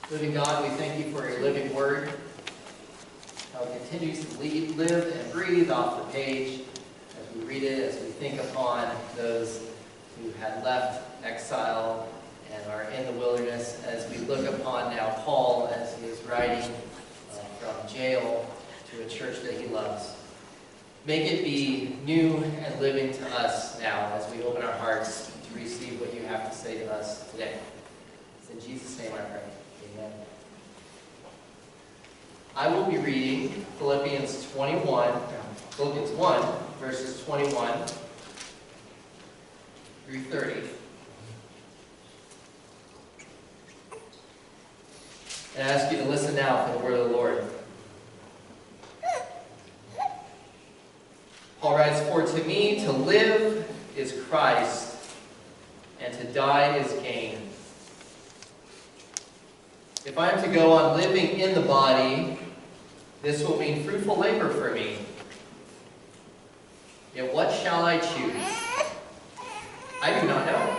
Living God, we thank you for your living word, how it continues to live and breathe off the page as we read it, as we think upon those who had left exile and are in the wilderness, as we look upon now Paul as he is writing from jail to a church that he loves. Make it be new and living to us now as we open our hearts to receive what you have to say to us today. It's in Jesus' name I pray. Amen. I will be reading Philippians 1, verses 21 through 30. And I ask you to listen now for the word of the Lord. Paul writes, "For to me to live is Christ, and to die is gain. If I am to go on living in the body, this will mean fruitful labor for me. Yet what shall I choose? I do not know.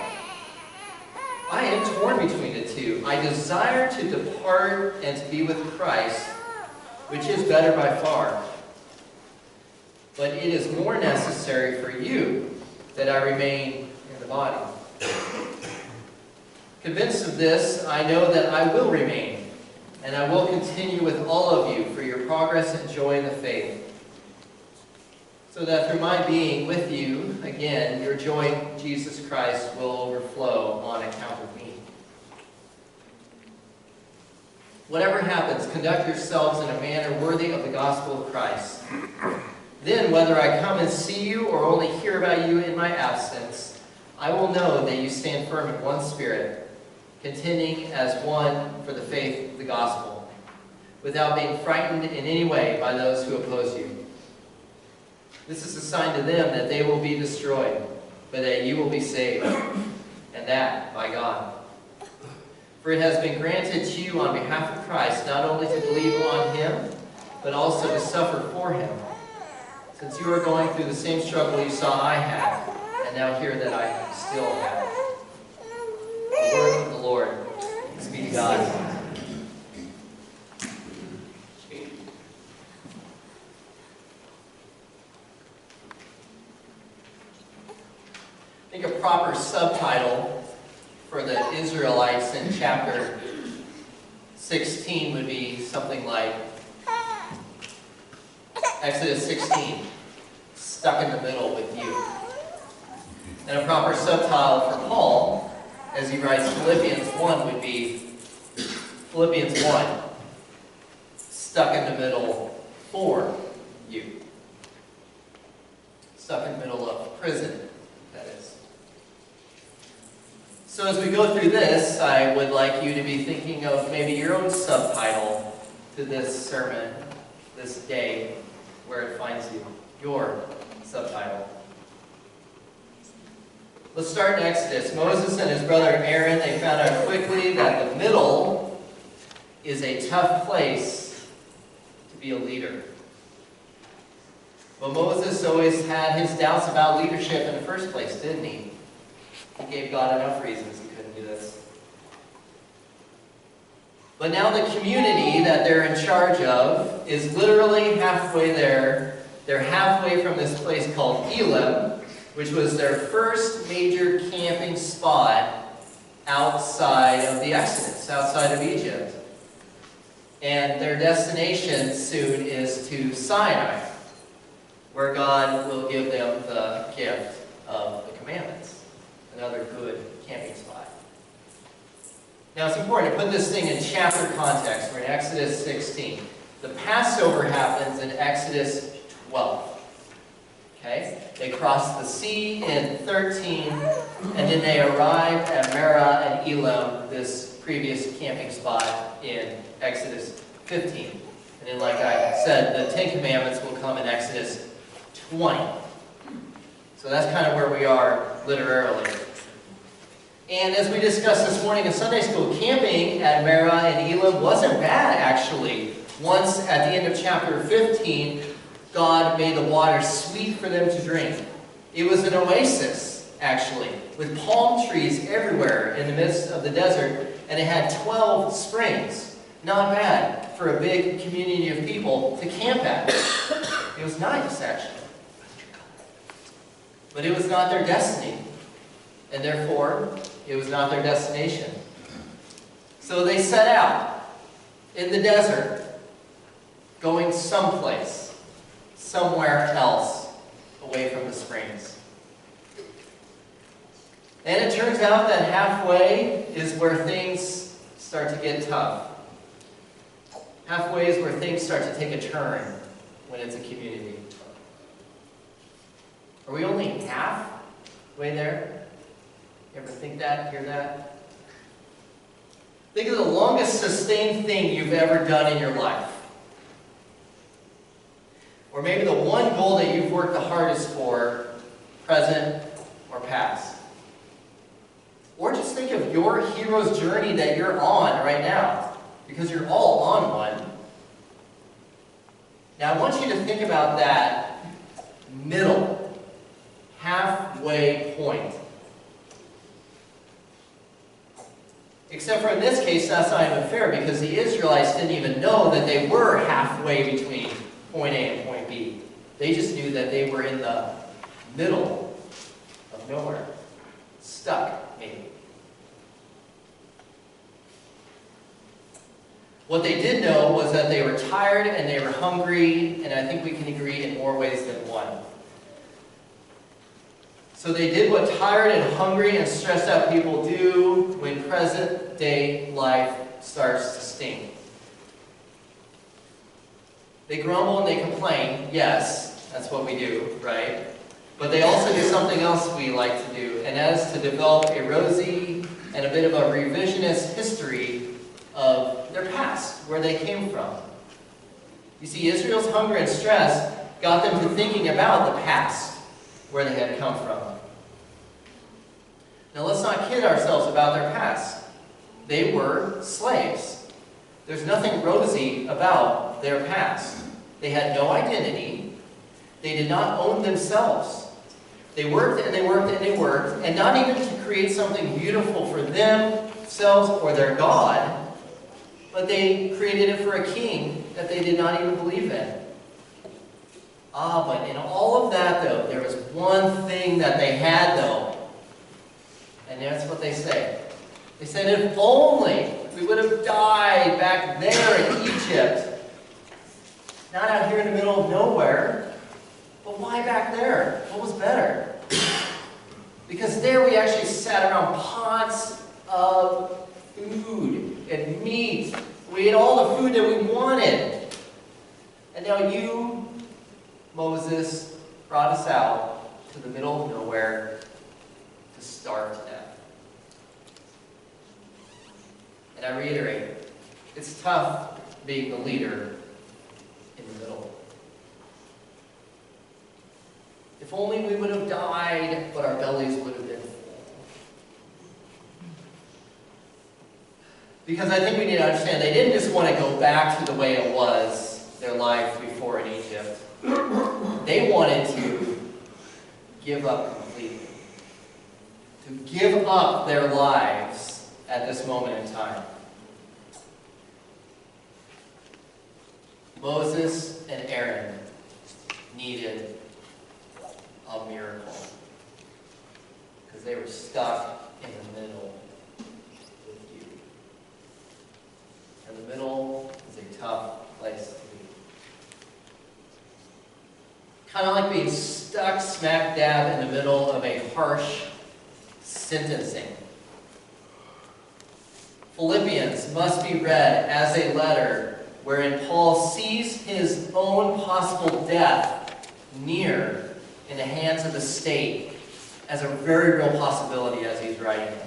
I am torn between the two. I desire to depart and to be with Christ, which is better by far. But it is more necessary for you that I remain in the body. Convinced of this, I know that I will remain, and I will continue with all of you for your progress and joy in the faith, so that through my being with you, again, your joy in Jesus Christ will overflow on account of me. Whatever happens, conduct yourselves in a manner worthy of the gospel of Christ. Then, whether I come and see you or only hear about you in my absence, I will know that you stand firm in one spirit, contending as one for the faith of the gospel, without being frightened in any way by those who oppose you. This is a sign to them that they will be destroyed, but that you will be saved, and that by God. For it has been granted to you on behalf of Christ not only to believe on him, but also to suffer for him, since you are going through the same struggle you saw I had, and now hear that I still have." The word of the Lord. Thanks be to God. I think a proper subtitle for the Israelites in chapter 16 would be something like Exodus 16, stuck in the middle with you. And a proper subtitle for Paul, as he writes Philippians 1, would be Philippians 1, stuck in the middle for you. Stuck in the middle of prison, that is. So as we go through this, I would like you to be thinking of maybe your own subtitle to this sermon, this day, where it finds you. Your subtitle. Let's start in Exodus. Moses and his brother Aaron, they found out quickly that the middle is a tough place to be a leader. But Moses always had his doubts about leadership in the first place, didn't he? He gave God enough reasons he couldn't do this. But now the community that they're in charge of is literally halfway there. They're halfway from this place called Elim, which was their first major camping spot outside of the Exodus, outside of Egypt. And their destination soon is to Sinai, where God will give them the gift of the commandments. Another good camping spot. Now it's important to put this thing in chapter context. We're in Exodus 16. The Passover happens in Exodus 12. Okay? They cross the sea in 13, and then they arrive at Merah and Elim, this previous camping spot, in Exodus 15. And then, like I said, the Ten Commandments will come in Exodus 20. So that's kind of where we are literally. And as we discussed this morning in Sunday school, camping at Merah and Elim wasn't bad, actually. Once, at the end of chapter 15, God made the water sweet for them to drink. It was an oasis. actually, with palm trees everywhere in the midst of the desert, and it had 12 springs. Not bad for a big community of people to camp at. It was nice, actually. But it was not their destiny, and therefore, it was not their destination. So they set out in the desert, going someplace, somewhere else, away from the springs. And it turns out that halfway is where things start to get tough. Halfway is where things start to take a turn when it's a community. Are we only halfway there? You ever think that, hear that? Think of the longest sustained thing you've ever done in your life. Or maybe the one goal that you've worked the hardest for, present or past. Or just think of your hero's journey that you're on right now, because you're all on one. Now I want you to think about that middle, halfway point. Except for in this case, that's not even fair, because the Israelites didn't even know that they were halfway between point A and point B. They just knew that they were in the middle of nowhere. Stuck, maybe. What they did know was that they were tired and they were hungry, and I think we can agree in more ways than one. So they did what tired and hungry and stressed out people do when present day life starts to stink. They grumble and they complain. Yes, that's what we do, right? But they also do something else we like to do, and that is to develop a rosy and a bit of a revisionist history of their past, where they came from. You see, Israel's hunger and stress got them to thinking about the past, where they had come from. Now let's not kid ourselves about their past. They were slaves. There's nothing rosy about their past. They had no identity. They did not own themselves. They worked and they worked and they worked, and not even to create something beautiful for themselves or their God, but they created it for a king that they did not even believe in. But in all of that, though, there was one thing that they had, though. And that's what they say. They said, if only we would have died back there in Egypt. Not out here in the middle of nowhere. But why back there? What was better? Because there we actually sat around pots of food and meat. We ate all the food that we wanted. And now you, Moses, brought us out to the middle of nowhere to starve to death. And I reiterate, it's tough being the leader in the middle. If only we would have died, but our bellies would have been full. Because I think we need to understand, they didn't just want to go back to the way it was, their life before in Egypt. They wanted to give up completely. To give up their lives at this moment in time. Moses and Aaron needed a miracle. Because they were stuck in the middle with you. And the middle is a tough place to be. Kind of like being stuck smack dab in the middle of a harsh sentencing. Philippians must be read as a letter wherein Paul sees his own possible death near in the hands of the state as a very real possibility as he's writing it.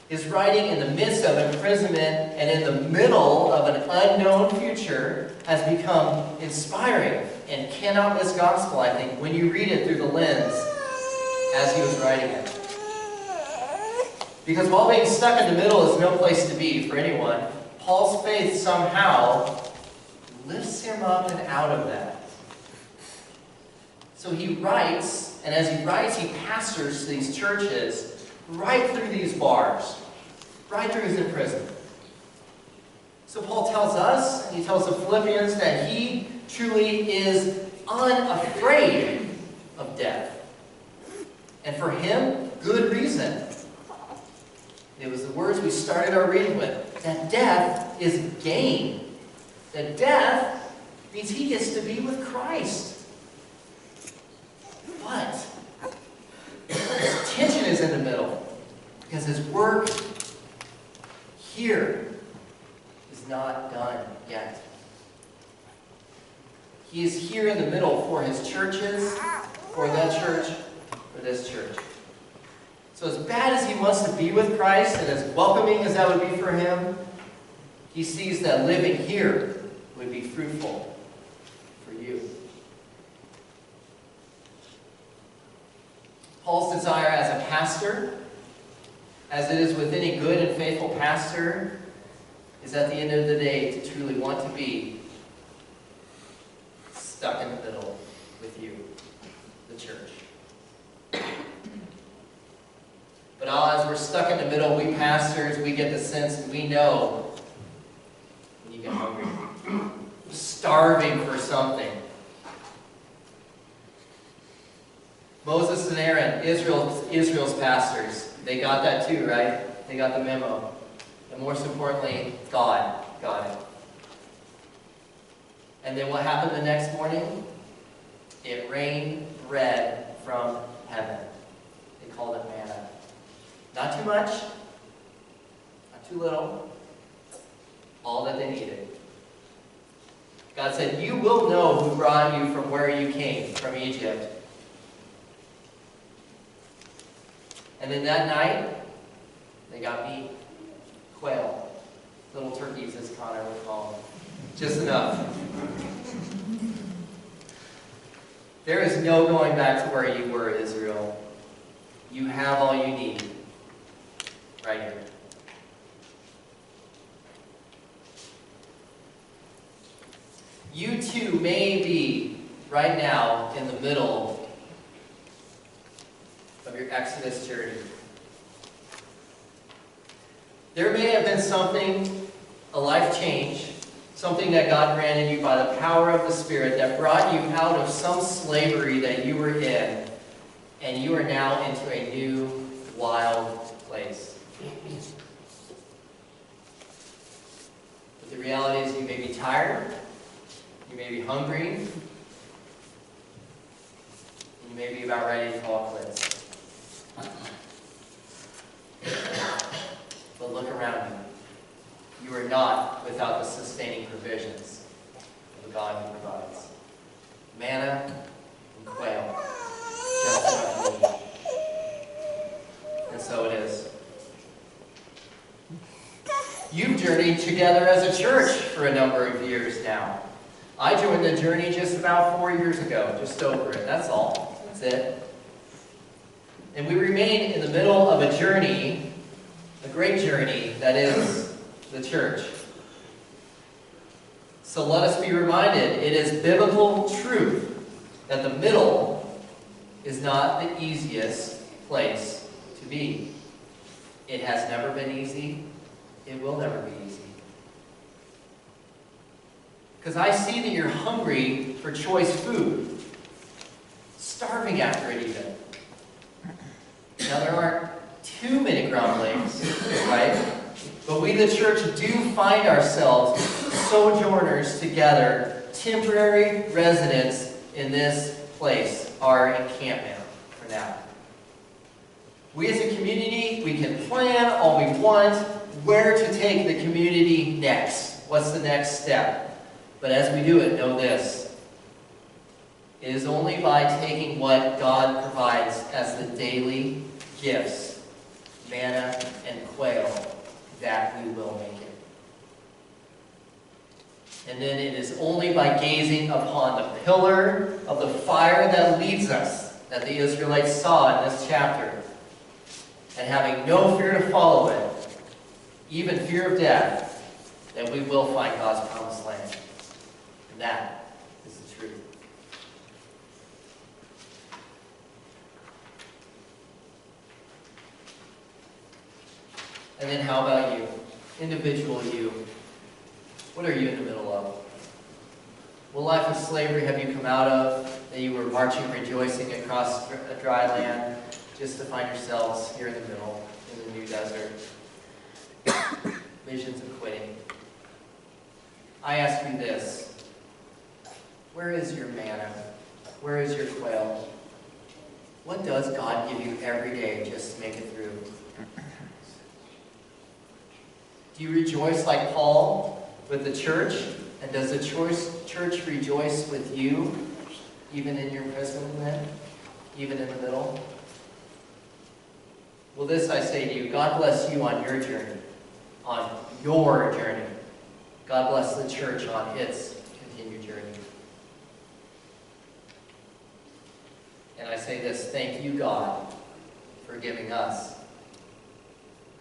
His writing in the midst of imprisonment and in the middle of an unknown future has become inspiring and cannot miss gospel, I think, when you read it through the lens as he was writing it. Because while being stuck in the middle is no place to be for anyone, Paul's faith somehow lifts him up and out of that. So he writes and as he writes, he pastors these churches right through these bars, right through his imprisonment. So Paul tells us, and he tells the Philippians, that he truly is unafraid of death. And for him, good reason. It was the words we started our reading with, that death is gain. That death means he gets to be with Christ. But this tension is in the middle, because his work here is not done yet. He is here in the middle for his churches, for that church, for this church. So as bad as he wants to be with Christ, and as welcoming as that would be for him, he sees that living here would be fruitful for you. Paul's desire as a pastor, as it is with any good and faithful pastor, is at the end of the day to truly want to be stuck in the middle with you, the church. But as we're stuck in the middle, we pastors, we get the sense, and we know when you get hungry, starving for something. Moses and Aaron, Israel's pastors, they got that too, right? They got the memo. And most importantly, God got it. And then what happened the next morning? It rained bread from heaven. They called it manna. Not too much, not too little, all that they needed. God said, you will know who brought you from where you came, from Egypt. And then that night, they got meat, quail, little turkeys as Connor would call them. Just enough. There is no going back to where you were, Israel. You have all you need. Right here. You too may be right now in the middle of your Exodus journey. There may have been something, a life change, something that God granted you by the power of the Spirit that brought you out of some slavery that you were in, and you are now into a new, wild place. But the reality is you may be tired, you may be hungry, and you may be about ready to call quits. But look around you. You are not without the sustaining provisions of the God who provides. Manna and quail, just enough you need. And so it is. You've journeyed together as a church for a number of years now. I joined the journey just about 4 years ago, just over it. That's all. That's it. And we remain in the middle of a journey, a great journey, that is the church. So let us be reminded, it is biblical truth that the middle is not the easiest place to be. It has never been easy. It will never be easy. Because I see that you're hungry for choice food. Starving after it even. Now there aren't too many grumblings, right? But we, the church, do find ourselves sojourners together, temporary residents in this place, our encampment for now. We as a community, we can plan all we want, where to take the community next. What's the next step? But as we do it, know this. It is only by taking what God provides as the daily gifts, manna and quail, that we will make it. And then it is only by gazing upon the pillar of the fire that leads us, that the Israelites saw in this chapter, and having no fear to follow it, even fear of death, that we will find God's promised land. And that is the truth. And then how about you? Individual you. What are you in the middle of? What life of slavery have you come out of, that you were marching, rejoicing across a dry land, just to find yourselves here in the middle, in the new desert? Visions of quitting. I ask you this. Where is your manna? Where is your quail? What does God give you every day just to make it through? Do you rejoice like Paul with the church? And does the church rejoice with you, even in your imprisonment, even in the middle? Well, this I say to you, God bless you on your journey. On your journey. God bless the church on its continued journey. And I say this, thank you, God, for giving us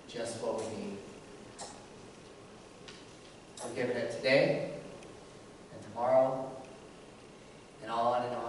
just what we need. We're giving it today, and tomorrow, and on and on.